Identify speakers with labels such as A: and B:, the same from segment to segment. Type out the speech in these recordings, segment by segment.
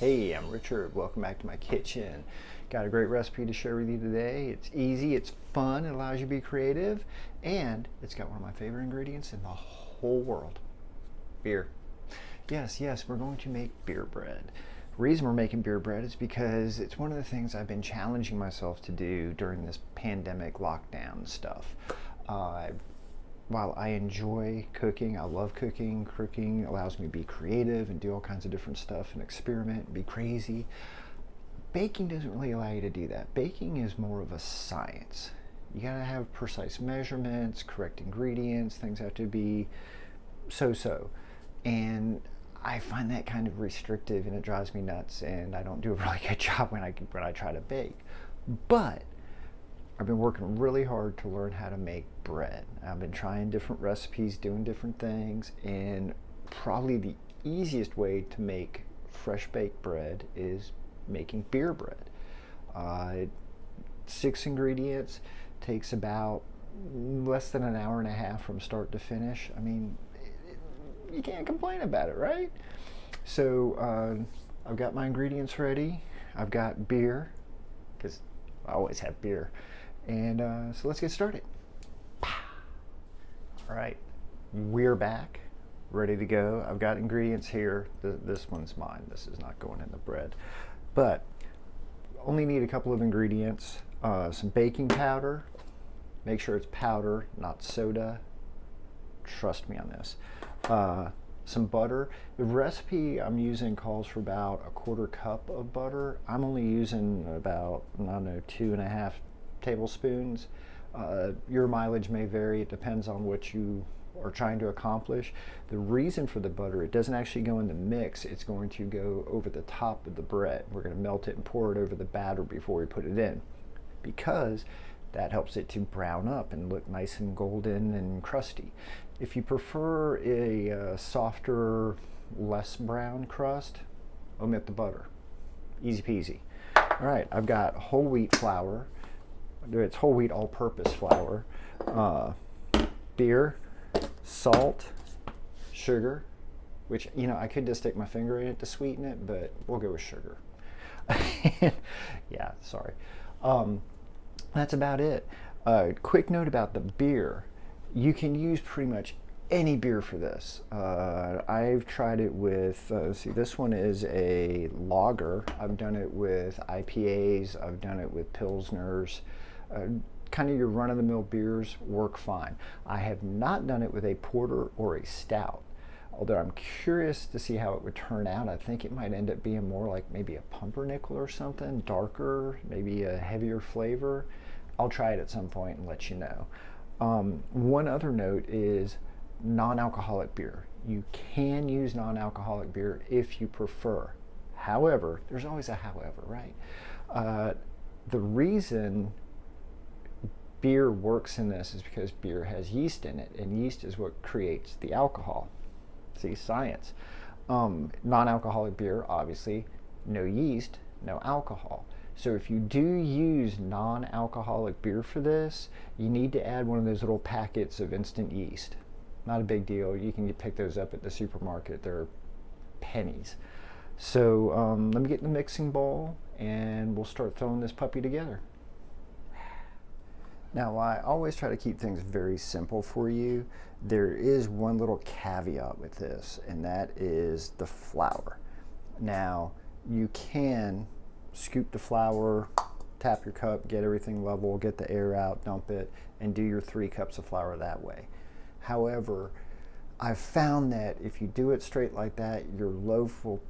A: Hey, I'm Richard. Welcome back to my kitchen. Got a great recipe to share with you today. It's easy, it's fun, it allows you to be creative, and it's got one of my favorite ingredients in the whole world, beer. Yes, we're going to make beer bread. The reason we're making beer bread is because it's one of the things I've been challenging myself to do during this pandemic lockdown stuff. While I enjoy cooking, I love cooking. Cooking allows me to be creative and do all kinds of different stuff and experiment and be crazy. Baking doesn't really allow you to do that. Baking is more of a science. You gotta have precise measurements, correct ingredients, things have to be so. And I find that kind of restrictive and it drives me nuts, and I don't do a really good job when I try to bake. But I've been working really hard to learn how to make bread. I've been trying different recipes, doing different things, and probably the easiest way to make fresh baked bread is making beer bread. 6 ingredients, takes about less than an hour and a half from start to finish. I mean, you can't complain about it, right? So I've got my ingredients ready. I've got beer, because I always have beer. And so let's get started. All right, we're back, ready to go. I've got ingredients here. This one's mine. This is not going in the bread. But only need a couple of ingredients. Some baking powder. Make sure it's powder, not soda. Trust me on this. Some butter. The recipe I'm using calls for about 1/4 cup of butter. I'm only using about, I don't know, 2.5 tablespoons. Your mileage may vary. It depends on what you are trying to accomplish. The reason for the butter, it doesn't actually go in the mix. It's going to go over the top of the bread. We're going to melt it and pour it over the batter before we put it in, because that helps it to brown up and look nice and golden and crusty. If you prefer a softer, less brown crust, omit the butter. Easy peasy. All right, I've got whole wheat flour. It's whole wheat all-purpose flour, beer, salt, sugar, which, you know, I could just stick my finger in it to sweeten it, but we'll go with sugar. Yeah, sorry. That's about it. Quick note about the beer. You can use pretty much any beer for this. I've tried it with, see, this one is a lager. I've done it with IPAs. I've done it with Pilsners. Kind of your run-of-the-mill beers work fine. I have not done it with a porter or a stout, although I'm curious to see how it would turn out. I think it might end up being more like maybe a pumpernickel or something, darker, maybe a heavier flavor. I'll try it at some point and let you know. One other note is non-alcoholic beer. You can use non-alcoholic beer if you prefer. However, there's always a however, right? The reason beer works in this is because beer has yeast in it, and yeast is what creates the alcohol. See, science. Non-alcoholic beer, obviously, no yeast, no alcohol. So if you do use non-alcoholic beer for this, you need to add one of those little packets of instant yeast. Not a big deal. You can pick those up at the supermarket. They're pennies. So let me get in the mixing bowl and we'll start throwing this puppy together. Now, I always try to keep things very simple for you. There is one little caveat with this, and that is the flour. Now, you can scoop the flour, tap your cup, get everything level, get the air out, dump it, and do your 3 cups of flour that way. However, I've found that if you do it straight like that, your loaf will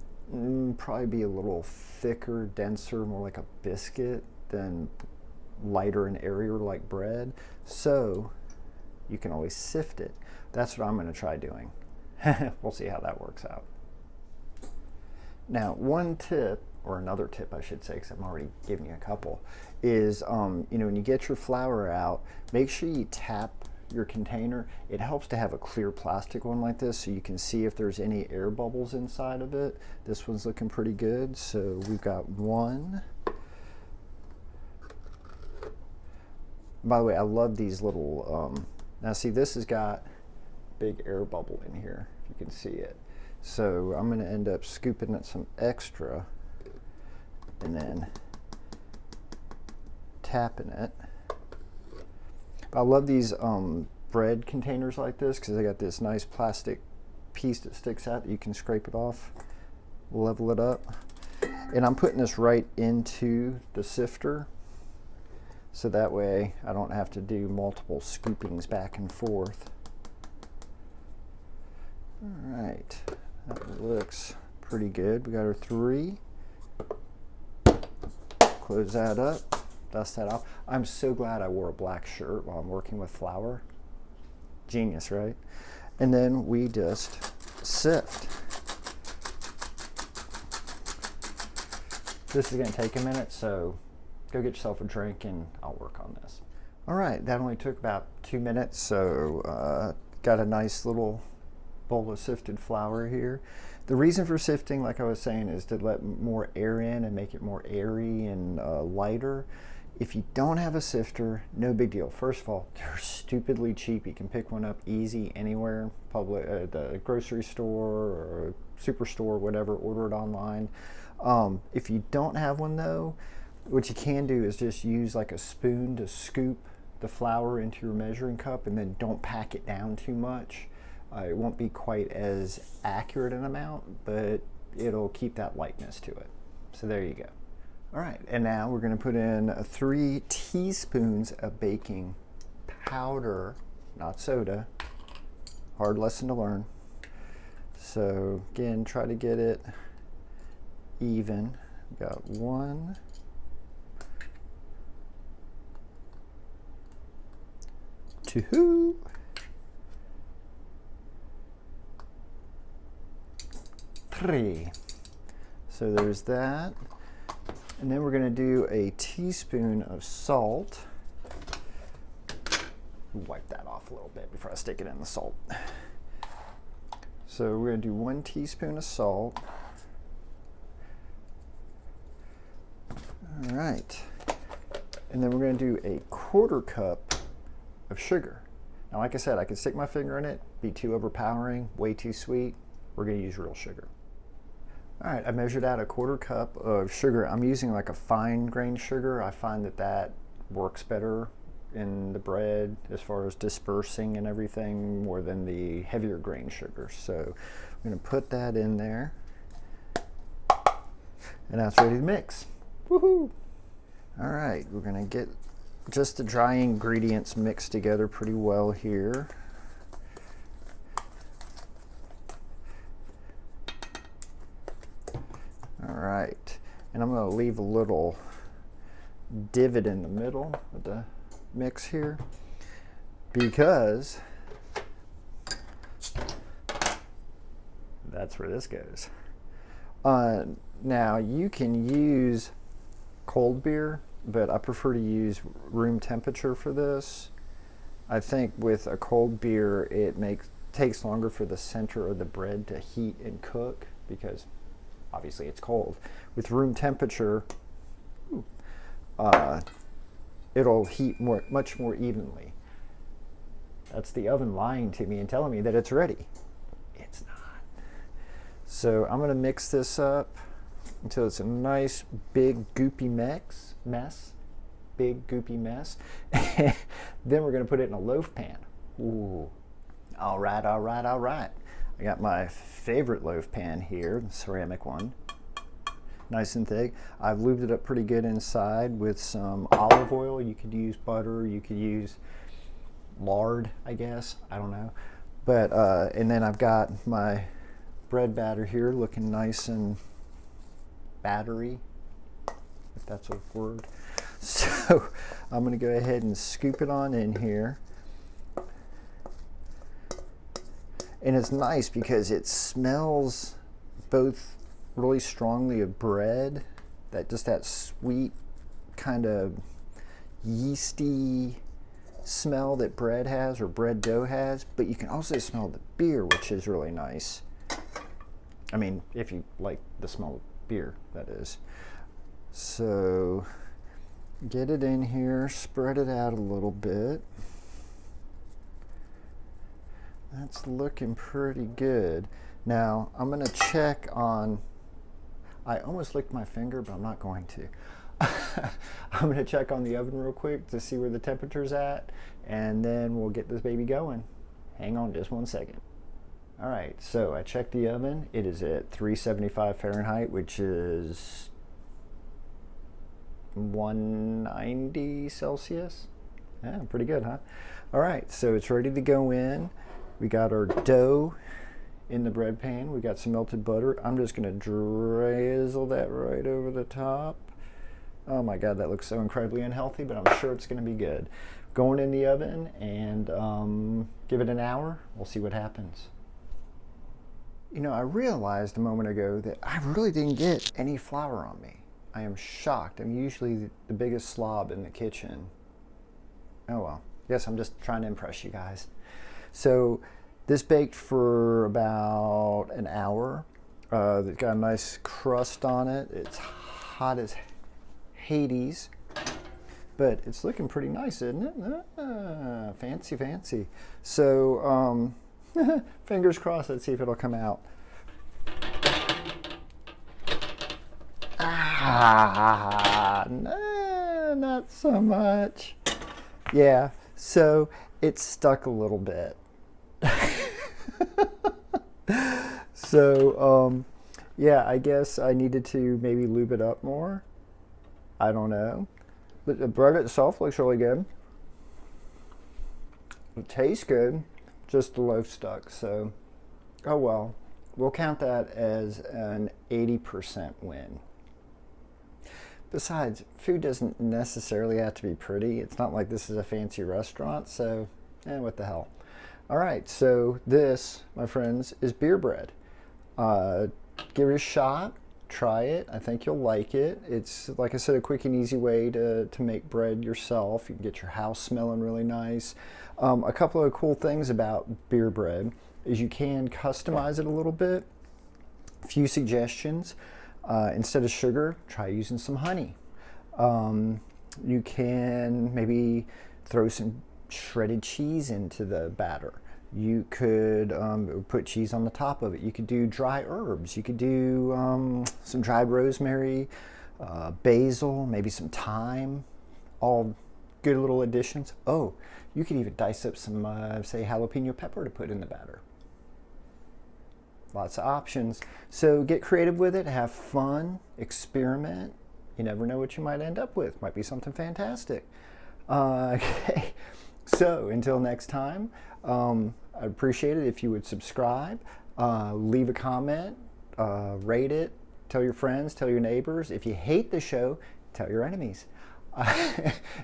A: probably be a little thicker, denser, more like a biscuit than lighter and airier like bread. So you can always sift it. That's what I'm going to try doing. We'll see how that works out. Now, one tip, or another tip I should say, because I'm already giving you a couple, is you know, when you get your flour out, make sure you tap your container. It helps to have a clear plastic one like this so you can see if there's any air bubbles inside of it. This one's looking pretty good. So we've got one. By the way, I love these little, now see, this has got big air bubble in here, if you can see it. So I'm going to end up scooping some extra and then tapping it. I love these bread containers like this because they got this nice plastic piece that sticks out that you can scrape it off, level it up. And I'm putting this right into the sifter, so that way I don't have to do multiple scoopings back and forth. All right, that looks pretty good. We got our 3. Close that up, dust that off. I'm so glad I wore a black shirt while I'm working with flour. Genius, right? And then we just sift. This is going to take a minute, so go get yourself a drink and I'll work on this. All right, that only took about 2 minutes, so got a nice little bowl of sifted flour here. The reason for sifting, like I was saying, is to let more air in and make it more airy and lighter. If you don't have a sifter, no big deal. First of all, they're stupidly cheap. You can pick one up easy anywhere, the grocery store or superstore, whatever, order it online. If you don't have one though, what you can do is just use like a spoon to scoop the flour into your measuring cup, and then don't pack it down too much. It won't be quite as accurate an amount, but it'll keep that lightness to it. So there you go. All right, and now we're going to put in 3 teaspoons of baking powder, not soda. Hard lesson to learn. So again, try to get it even. Got 1, 2, 3. So there's that. And then we're going to do a teaspoon of salt. Wipe that off a little bit before I stick it in the salt. So we're going to do 1 teaspoon of salt. All right. And then we're going to do a 1/4 cup of sugar. Now, like I said, I could stick my finger in it, be too overpowering, way too sweet. We're going to use real sugar. All right, I measured out a 1/4 cup of sugar. I'm using like a fine grained sugar. I find that that works better in the bread as far as dispersing and everything more than the heavier grained sugar. So I'm going to put that in there, and now it's ready to mix. Woohoo! All right, we're going to get just the dry ingredients mixed together pretty well here. All right, and I'm going to leave a little divot in the middle of the mix here because that's where this goes. Now you can use cold beer, but I prefer to use room temperature for this. I think with a cold beer it takes longer for the center of the bread to heat and cook because obviously it's cold. With room temperature, it'll heat much more evenly. That's the oven lying to me and telling me that it's ready. It's not. So I'm going to mix this up until it's a nice big goopy mess. Big goopy mess. Then we're going to put it in a loaf pan. Ooh. All right, all right, all right. I got my favorite loaf pan here, the ceramic one. Nice and thick. I've lubed it up pretty good inside with some olive oil. You could use butter, you could use lard, I guess. I don't know. But and then I've got my bread batter here looking nice and battery, if that's a word. So I'm going to go ahead and scoop it on in here. And it's nice because it smells both really strongly of bread, that sweet kind of yeasty smell that bread has or bread dough has, but you can also smell the beer, which is really nice. I mean, if you like the smell of beer, that is. So get it in here, spread it out a little bit. That's looking pretty good. Now I'm going to check on, I almost licked my finger, but I'm not going to. I'm going to check on the oven real quick to see where the temperature's at, and then we'll get this baby going. Hang on just 1 second. All right, so I checked the oven. It is at 375 Fahrenheit, which is 190 Celsius. Yeah, pretty good, huh? All right, so it's ready to go in. We got our dough in the bread pan. We got some melted butter. I'm just gonna drizzle that right over the top. Oh my God, that looks so incredibly unhealthy, but I'm sure it's gonna be good. Going in the oven and give it an hour. We'll see what happens. You know, I realized a moment ago that I really didn't get any flour on me. I am shocked. I'm usually the biggest slob in the kitchen. Oh well, guess I'm just trying to impress you guys. So this baked for about an hour. It's got a nice crust on it. It's hot as Hades, but it's looking pretty nice, isn't it? Fancy, fancy. So fingers crossed. Let's see if it'll come out. No, not so much. Yeah, so it stuck a little bit. So, yeah, I guess I needed to maybe lube it up more. I don't know. But the bread itself looks really good. It tastes good. Just the loaf stuck. So, oh well. We'll count that as an 80% win. Besides, food doesn't necessarily have to be pretty. It's not like this is a fancy restaurant, so what the hell. All right, so this, my friends, is beer bread. Give it a shot. Try it. I think you'll like it. It's, like I said, a quick and easy way to make bread yourself. You can get your house smelling really nice. A couple of cool things about beer bread is you can customize it a little bit. A few suggestions. Instead of sugar, try using some honey. You can maybe throw some shredded cheese into the batter. You could put cheese on the top of it. You could do dry herbs. You could do some dried rosemary, basil, maybe some thyme. All good little additions. Oh, you could even dice up some, say, jalapeno pepper to put in the batter. Lots of options. So get creative with it, have fun, experiment. You never know what you might end up with. Might be something fantastic. Okay, so until next time, I'd appreciate it if you would subscribe, leave a comment, rate it, tell your friends, tell your neighbors. If you hate the show, tell your enemies.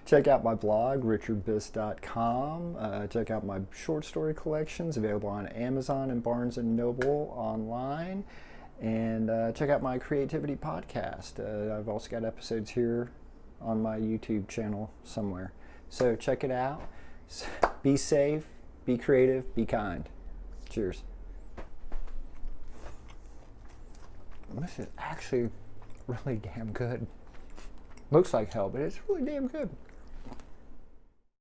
A: Check out my blog, richardbist.com. Check out my short story collections available on Amazon and Barnes & Noble online. And check out my creativity podcast. I've also got episodes here on my YouTube channel somewhere. So check it out. Be safe, be creative, be kind. Cheers. This is actually really damn good. Looks like hell, but it's really damn good.